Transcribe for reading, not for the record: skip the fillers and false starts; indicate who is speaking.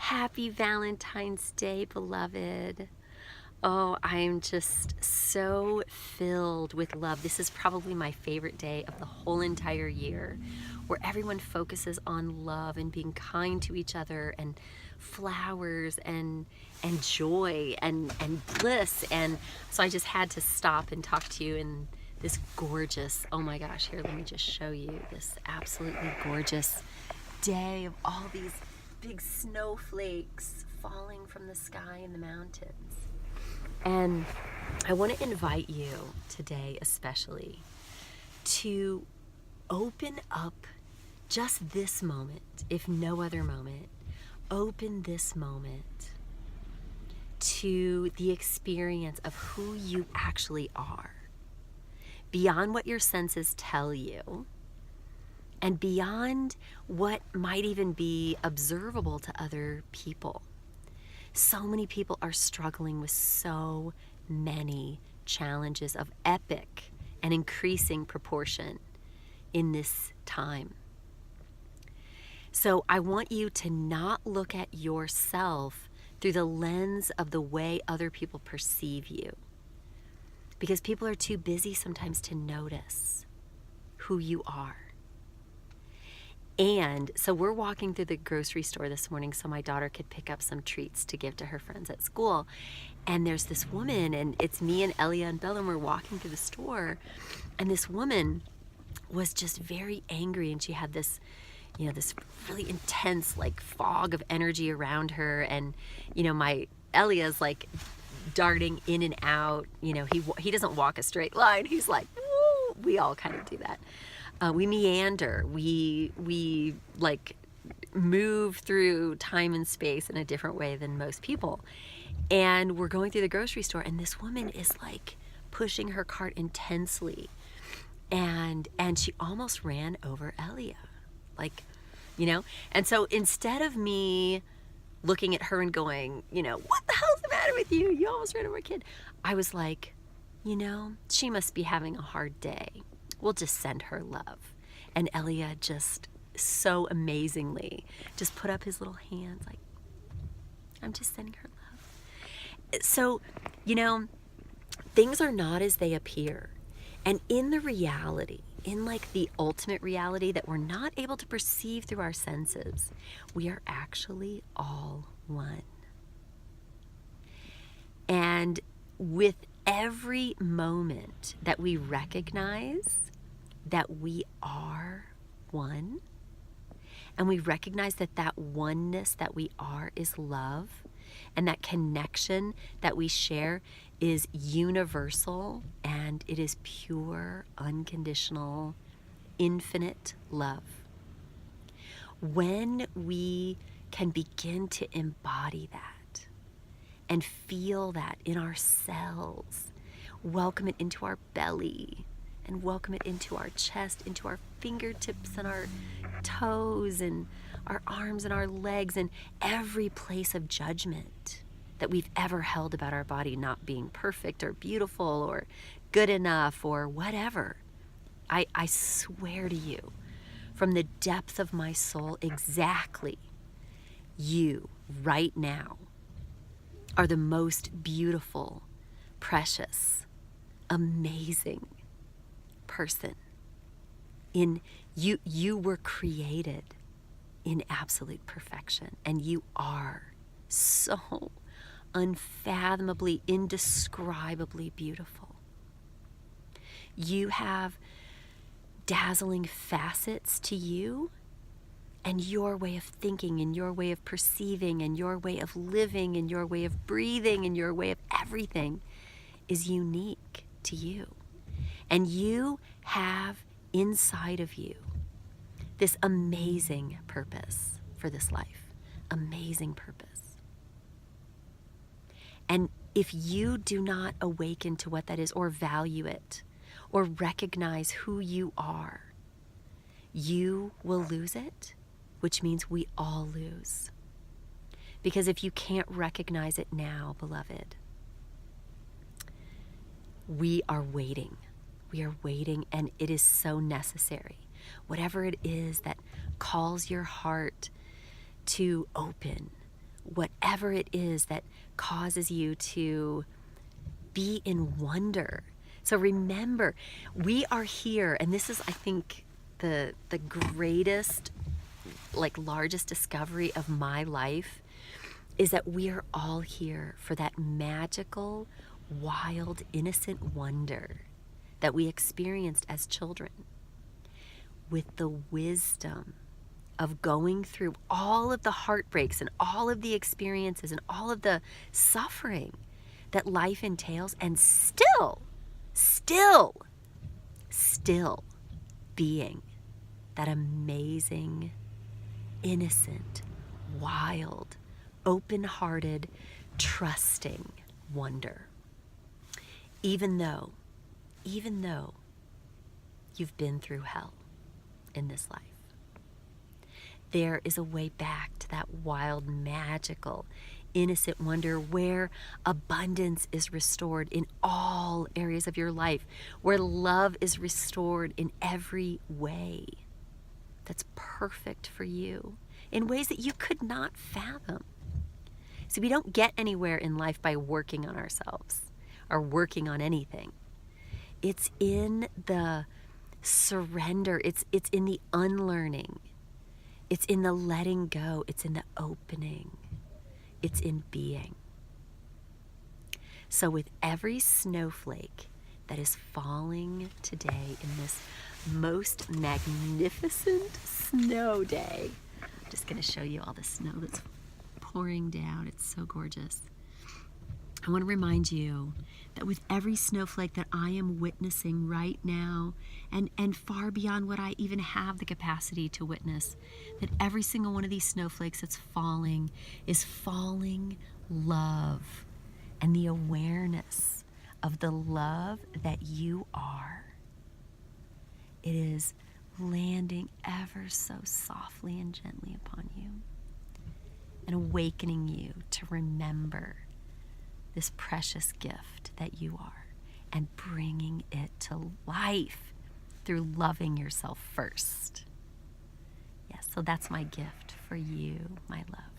Speaker 1: Happy Valentine's Day, beloved. Oh, I'm just so filled with love. This is probably my favorite day of the whole entire year, where everyone focuses on love and being kind to each other and flowers and joy and bliss. And so I just had to stop and talk to you in this gorgeous, oh my gosh, here, let me just show you this absolutely gorgeous day of all these big snowflakes falling from the sky in the mountains. And I want to invite you today especially to open up just this moment, if no other moment. Open this moment to the experience of who you actually are, beyond what your senses tell you, and beyond what might even be observable to other people. So many people are struggling with so many challenges of epic and increasing proportion in this time. So I want you to not look at yourself through the lens of the way other people perceive you, because people are too busy sometimes to notice who you are. And so we're walking through the grocery store this morning so my daughter could pick up some treats to give to her friends at school. And there's this woman, and it's me and Elia and Bella, and we're walking through the store. And this woman was just very angry, and she had this, this really intense like fog of energy around her. And, my Elia's like darting in and out. He doesn't walk a straight line. He's like, woo! We all kind of do that. We meander, we like move through time and space in a different way than most people. And we're going through the grocery store, and this woman is like pushing her cart intensely. And she almost ran over Elia, And so instead of me looking at her and going, what the hell's the matter with you? You almost ran over a kid. I was like, she must be having a hard day. We'll just send her love. And Elia just so amazingly just put up his little hands like, I'm just sending her love. So, things are not as they appear. And in the reality, in like the ultimate reality that we're not able to perceive through our senses, we are actually all one. And with every moment that we recognize that we are one, and we recognize that that oneness that we are is love, and that connection that we share is universal, and it is pure, unconditional, infinite love. When we can begin to embody that and feel that in our cells, welcome it into our belly, and welcome it into our chest, into our fingertips and our toes and our arms and our legs, and every place of judgment that we've ever held about our body not being perfect or beautiful or good enough or whatever. I swear to you, from the depth of my soul, exactly, you right now are the most beautiful, precious, amazing person. You were created in absolute perfection, and you are so unfathomably, indescribably beautiful. You have dazzling facets to you, and your way of thinking and your way of perceiving and your way of living and your way of breathing and your way of everything is unique to you. And you have inside of you this amazing purpose for this life. Amazing purpose. And if you do not awaken to what that is, or value it, or recognize who you are, you will lose it, which means we all lose. Because if you can't recognize it now, beloved, we are waiting. We are waiting, and it is so necessary. Whatever it is that calls your heart to open, whatever it is that causes you to be in wonder. So remember, we are here, and this is, I think, the greatest, largest discovery of my life, is that we are all here for that magical, wild, innocent wonder that we experienced as children, with the wisdom of going through all of the heartbreaks and all of the experiences and all of the suffering that life entails, and still being that amazing, innocent, wild, open-hearted, trusting wonder. Even though you've been through hell in this life, there is a way back to that wild, magical, innocent wonder where abundance is restored in all areas of your life, where love is restored in every way that's perfect for you, in ways that you could not fathom. See, we don't get anywhere in life by working on ourselves or working on anything. It's in the surrender. It's in the unlearning. It's in the letting go. It's in the opening. It's in being. So with every snowflake that is falling today in this most magnificent snow day, I'm just going to show you all the snow that's pouring down. It's so gorgeous. I want to remind you that with every snowflake that I am witnessing right now, and far beyond what I even have the capacity to witness, that every single one of these snowflakes that's falling is falling love, and the awareness of the love that you are. It is landing ever so softly and gently upon you, and awakening you to remember this precious gift that you are, and bringing it to life through loving yourself first. Yes, so that's my gift for you, my love.